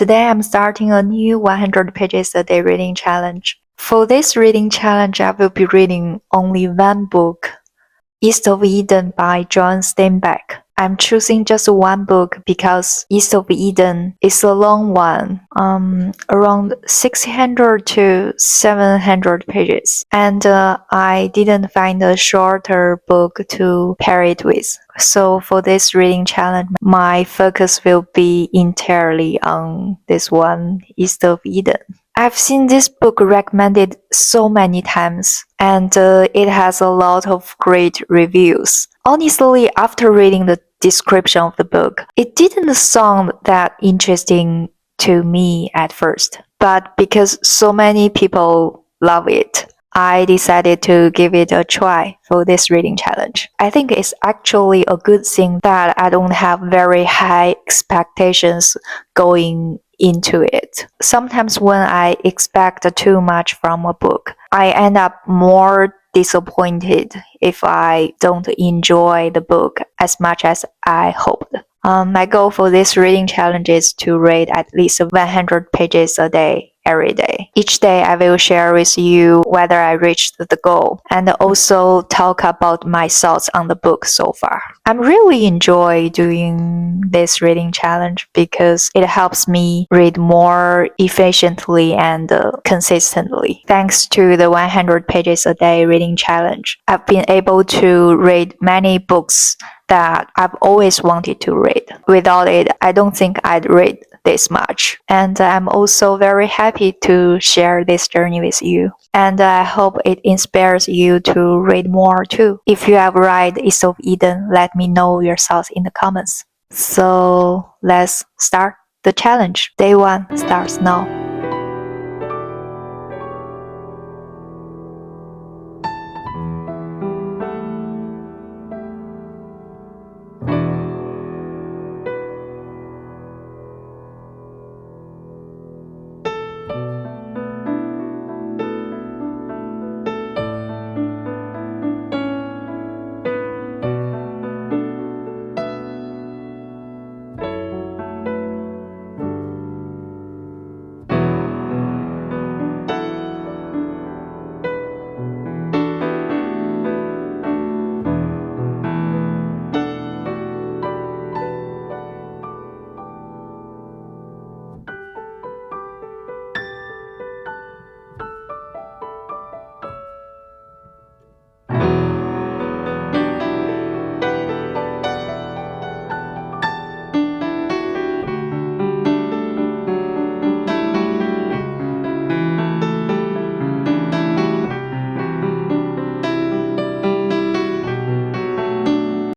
Today I'm starting a new 100 pages a day reading challenge. For this reading challenge, I will be reading only one book, East of Eden by John Steinbeck. I'm choosing just one book because East of Eden is a long one, around 600 to 700 pages, and I didn't find a shorter book to pair it with. So for this reading challenge, my focus will be entirely on this one, East of Eden. I've seen this book recommended so many times, and it has a lot of great reviews. Honestly, after reading the description of the book, it didn't sound that interesting to me at first. But because so many people love it, I decided to give it a try for this reading challenge. I think it's actually a good thing that I don't have very high expectations going into it. Sometimes when I expect too much from a book, I end up more disappointed if I don't enjoy the book as much as I hoped. My goal for this reading challenge is to read at least 100 pages a day, every day. Each day I will share with you whether I reached the goal and also talk about my thoughts on the book so far. I'm really enjoy doing this reading challenge because it helps me read more efficiently and consistently. Thanks to the 100 pages a day reading challenge, I've been able to read many books that I've always wanted to read. Without it, I don't think I'd read this much. And I'm also very happy to share this journey with you. And I hope it inspires you to read more too. If you have read East of Eden, let me know your thoughts in the comments. So let's start the challenge. Day 1 starts now.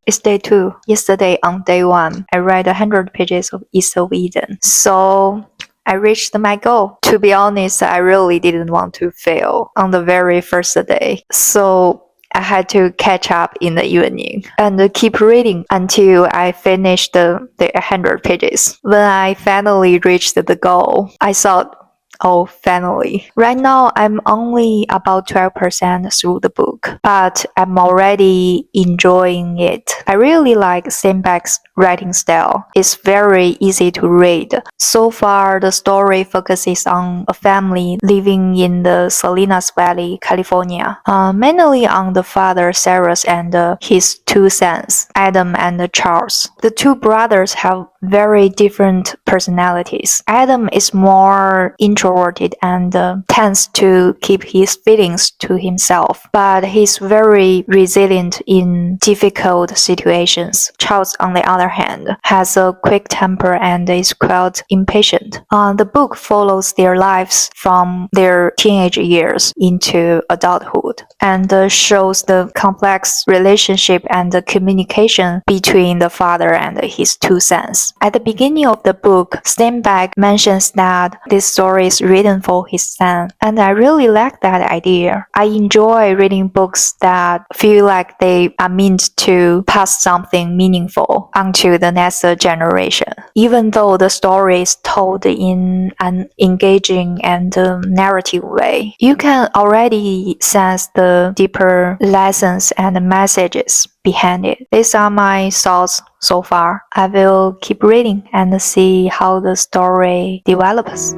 It's day 2. Yesterday on day 1, I read 100 pages of East of Eden. So I reached my goal. To be honest, I really didn't want to fail on the very first day. So I had to catch up in the evening and keep reading until I finished the 100 pages. When I finally reached the goal, I thought, oh, finally. Right now, I'm only about 12% through the book, but I'm already enjoying it. I really like Steinbeck's writing style. It's very easy to read. So far, the story focuses on a family living in the Salinas Valley, California, mainly on the father, Cyrus, and his 2 sons, Adam and Charles. The 2 brothers have very different personalities. Adam is more introverted and tends to keep his feelings to himself, but he's very resilient in difficult situations. Charles, on the other hand, has a quick temper and is quite impatient. The book follows their lives from their teenage years into adulthood and shows the complex relationship and the communication between the father and his 2 sons. At the beginning of the book, Steinbeck mentions that this story is written for his son, and I really like that idea. I enjoy reading books that feel like they are meant to pass something meaningful onto the next generation. Even though the story is told in an engaging and narrative way, you can already sense the deeper lessons and messages. behind it. These are my thoughts so far. I will keep reading and see how the story develops.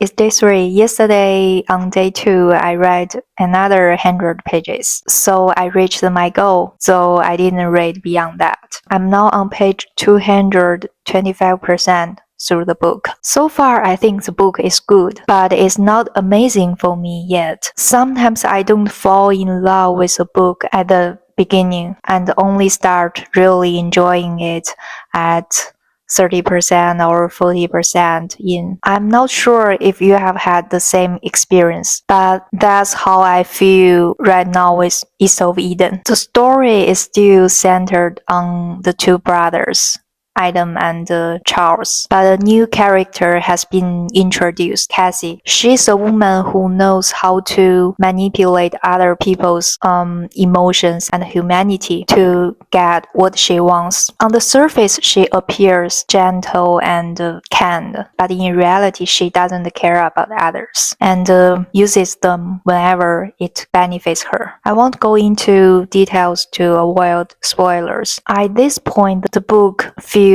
It's day 3. Yesterday, on day 2, I read another 100 pages. So I reached my goal, though I didn't read beyond that. I'm now on page 225% through the book. So far, I think the book is good, but it's not amazing for me yet. Sometimes I don't fall in love with a book at the beginning and only start really enjoying it at 30% or 40% in. I'm not sure if you have had the same experience, but that's how I feel right now with East of Eden. The story is still centered on the two brothers, Adam and Charles, but a new character has been introduced, Cassie. She's a woman who knows how to manipulate other people's emotions and humanity to get what she wants. On the surface, she appears gentle and kind, but in reality, she doesn't care about others and uses them whenever it benefits her. I won't go into details to avoid spoilers. At this point, the book feels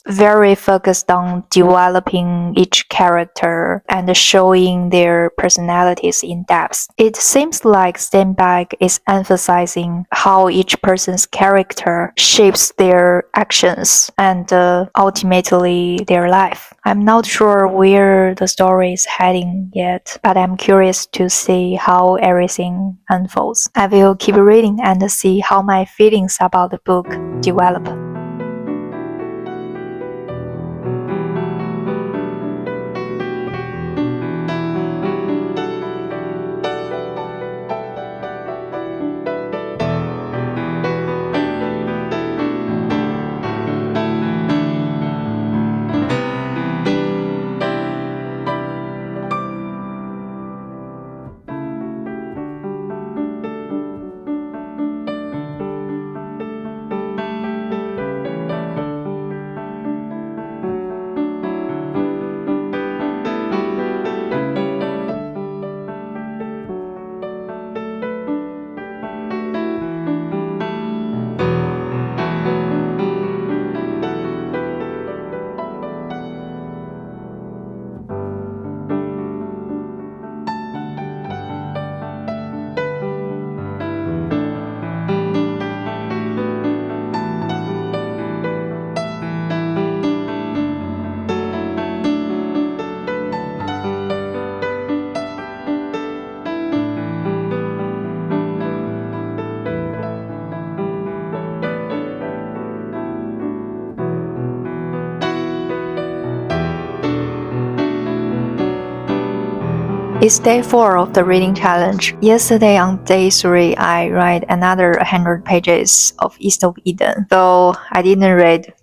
very focused on developing each character and showing their personalities in depth. It seems like Steinbeck is emphasizing how each person's character shapes their actions and ultimately their life. I'm not sure where the story is heading yet, but I'm curious to see how everything unfolds. I will keep reading and see how my feelings about the book develop. It's day 4 of the reading challenge. Yesterday on day 3, I read another 100 pages of East of Eden. Though I didn't read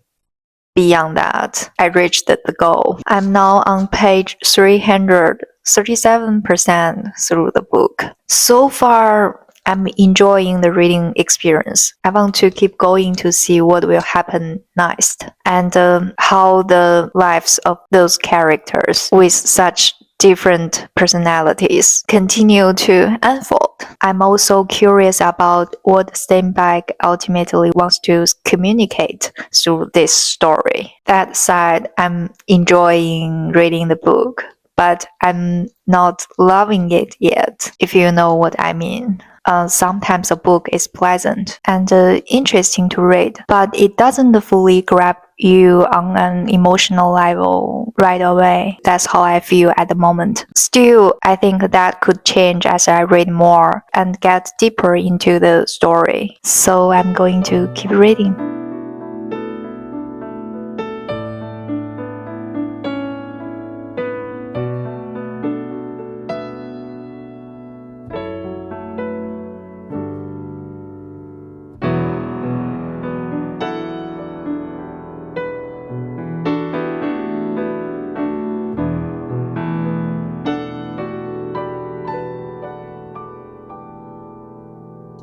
beyond that, I reached the goal. I'm now on page 337% through the book. So far, I'm enjoying the reading experience. I want to keep going to see what will happen next and how the lives of those characters with such different personalities continue to unfold. I'm also curious about what Steinbeck ultimately wants to communicate through this story. That said, I'm enjoying reading the book, but I'm not loving it yet, if you know what I mean. Sometimes a book is pleasant and interesting to read, but it doesn't fully grab you on an emotional level right away. That's how I feel at the moment. Still, I think that could change as I read more and get deeper into the story. So I'm going to keep reading.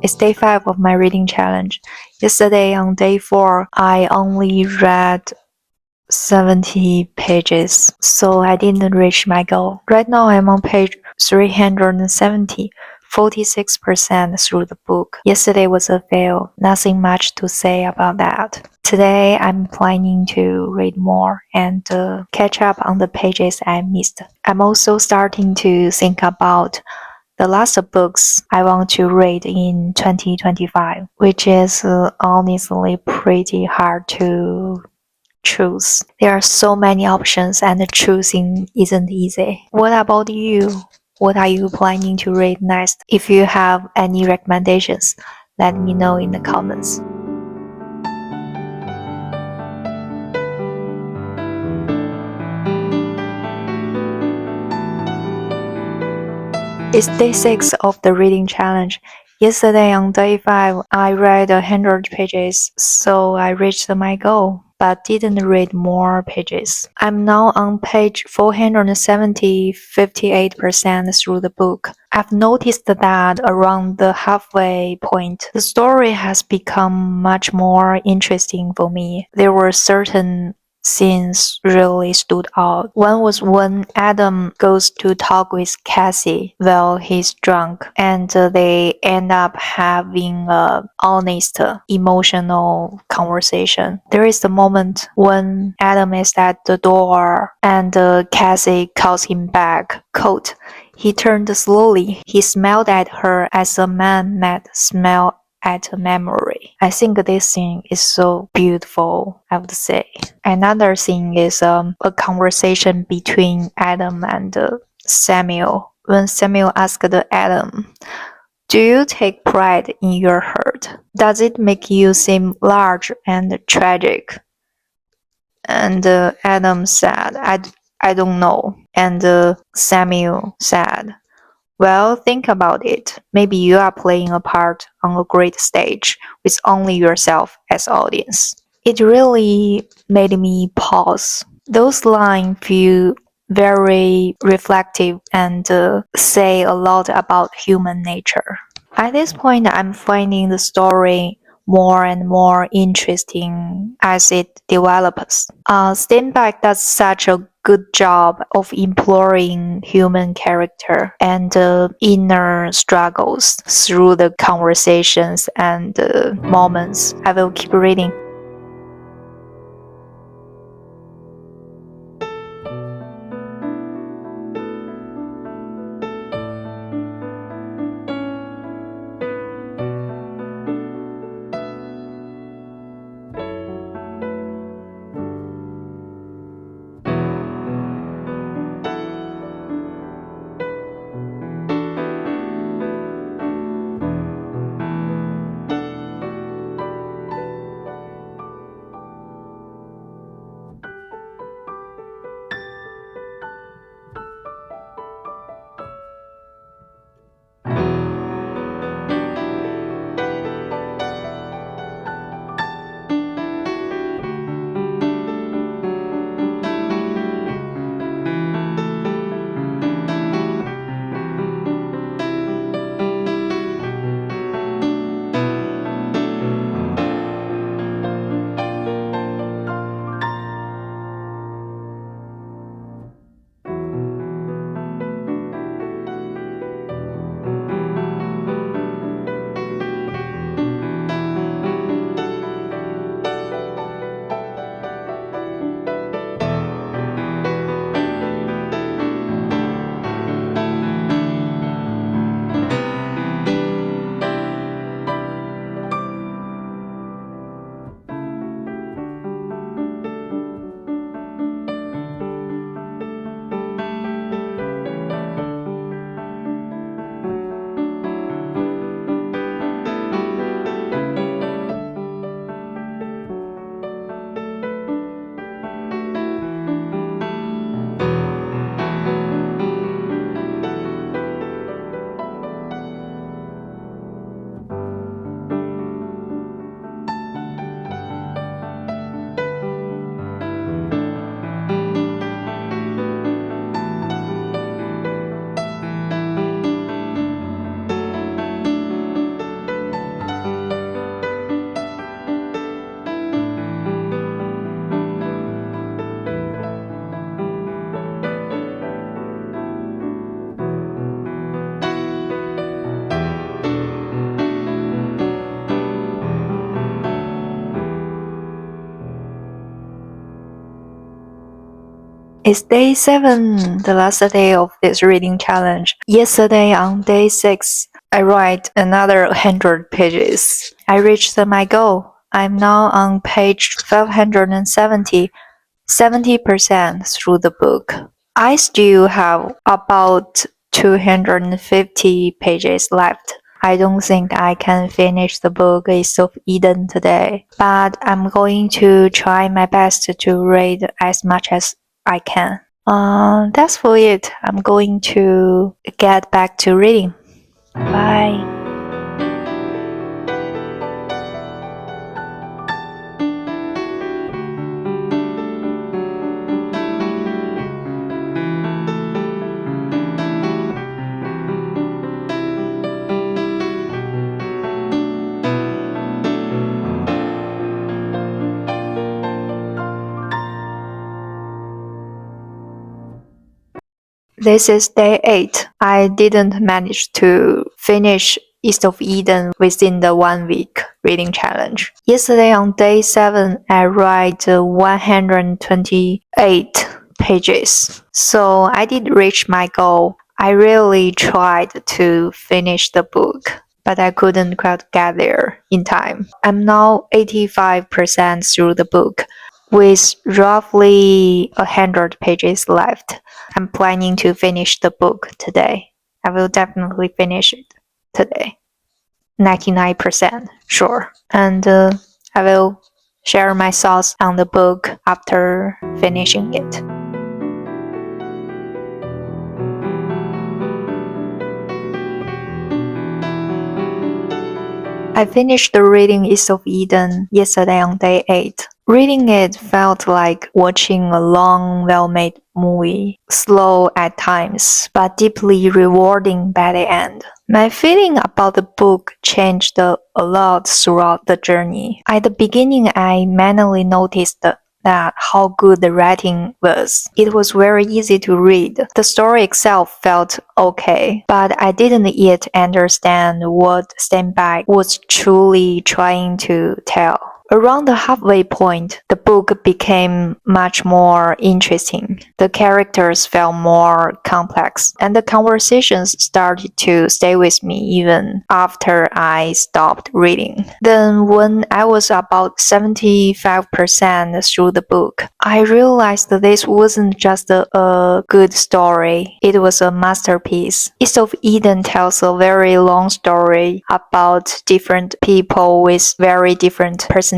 It's day 5 of my reading challenge. Yesterday on day 4, I only read 70 pages, so I didn't reach my goal. Right now I'm on page 370, 46% through the book. Yesterday was a fail, nothing much to say about that. Today I'm planning to read more and catch up on the pages I missed. I'm also starting to think about the last books I want to read in 2025, which is honestly pretty hard to choose. There are so many options and choosing isn't easy. What about you? What are you planning to read next? If you have any recommendations, let me know in the comments. It's day 6 of the reading challenge. Yesterday on day 5, I read 100 pages, so I reached my goal, but didn't read more pages. I'm now on page 470, 58% through the book. I've noticed that around the halfway point, the story has become much more interesting for me. There were certain scenes really stood out. One was when Adam goes to talk with Cassie while he's drunk, and they end up having a honest, emotional conversation. There is the moment when Adam is at the door and Cassie calls him back. Quote, he turned slowly. He smiled at her as a man might smile at a memory. I think this scene is so beautiful, I would say. Another thing is a conversation between Adam and Samuel. When Samuel asked Adam, do you take pride in your hurt? Does it make you seem large and tragic? And Adam said, I don't know. And Samuel said, well, think about it. Maybe you are playing a part on a great stage with only yourself as audience. It really made me pause. Those lines feel very reflective and say a lot about human nature. At this point, I'm finding the story more and more interesting as it develops. Steinbeck does such a good job of exploring human character and inner struggles through the conversations and moments. I will keep reading. Is day 7 the last day of this reading challenge? Yesterday on day 6, I write another 100 pages. I reached my goal. I'm now on page 570, 70% through the book. I still have about 250 pages left. I don't think I can finish the book East of Eden today, but I'm going to try my best to read as much as I can. That's for it. I'm going to get back to reading. Bye. This is day 8. I didn't manage to finish East of Eden within the 1 week reading challenge. Yesterday on day 7, I read 128 pages. So I did reach my goal. I really tried to finish the book, but I couldn't quite get there in time. I'm now 85% through the book, with roughly 100 pages left. I'm planning to finish the book today. I will definitely finish it today. 99% sure. And I will share my thoughts on the book after finishing it. I finished reading East of Eden yesterday on day 8. Reading it felt like watching a long, well-made movie, slow at times, but deeply rewarding by the end. My feeling about the book changed a lot throughout the journey. At the beginning, I manually noticed that how good the writing was. It was very easy to read. The story itself felt okay, but I didn't yet understand what Steinbeck was truly trying to tell. Around the halfway point, the book became much more interesting. The characters felt more complex, and the conversations started to stay with me even after I stopped reading. Then, when I was about 75% through the book, I realized that this wasn't just a good story, it was a masterpiece. East of Eden tells a very long story about different people with very different personalities.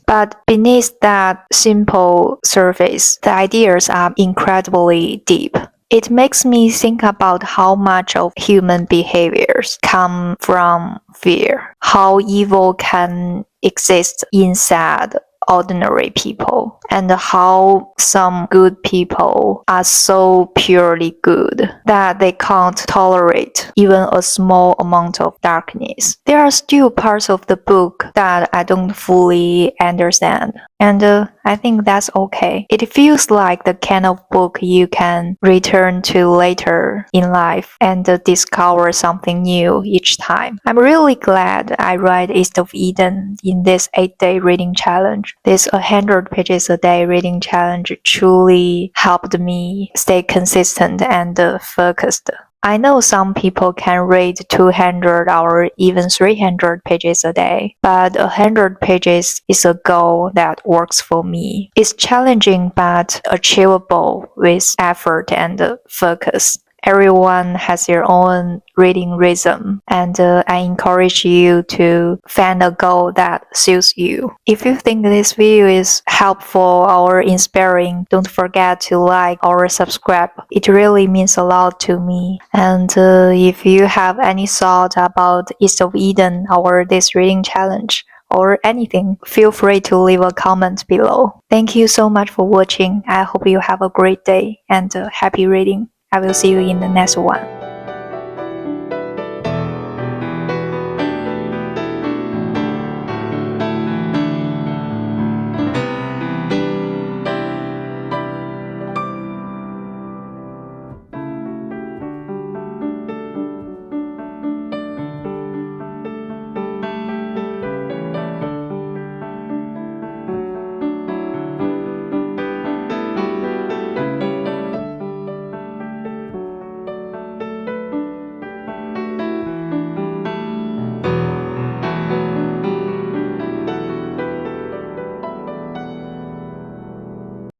But beneath that simple surface, the ideas are incredibly deep. It makes me think about how much of human behaviors come from fear, how evil can exist inside ordinary people, and how some good people are so purely good that they can't tolerate even a small amount of darkness. There are still parts of the book that I don't fully understand, and I think that's okay. It feels like the kind of book you can return to later in life and discover something new each time. I'm really glad I read East of Eden in this 8-day reading challenge. This 100 pages a day reading challenge truly helped me stay consistent and focused. I know some people can read 200 or even 300 pages a day, but 100 pages is a goal that works for me. It's challenging but achievable with effort and focus. Everyone has their own reading rhythm, and I encourage you to find a goal that suits you. If you think this video is helpful or inspiring, don't forget to like or subscribe. It really means a lot to me. And if you have any thought about East of Eden or this reading challenge, or anything, feel free to leave a comment below. Thank you so much for watching. I hope you have a great day and happy reading. I will see you in the next one.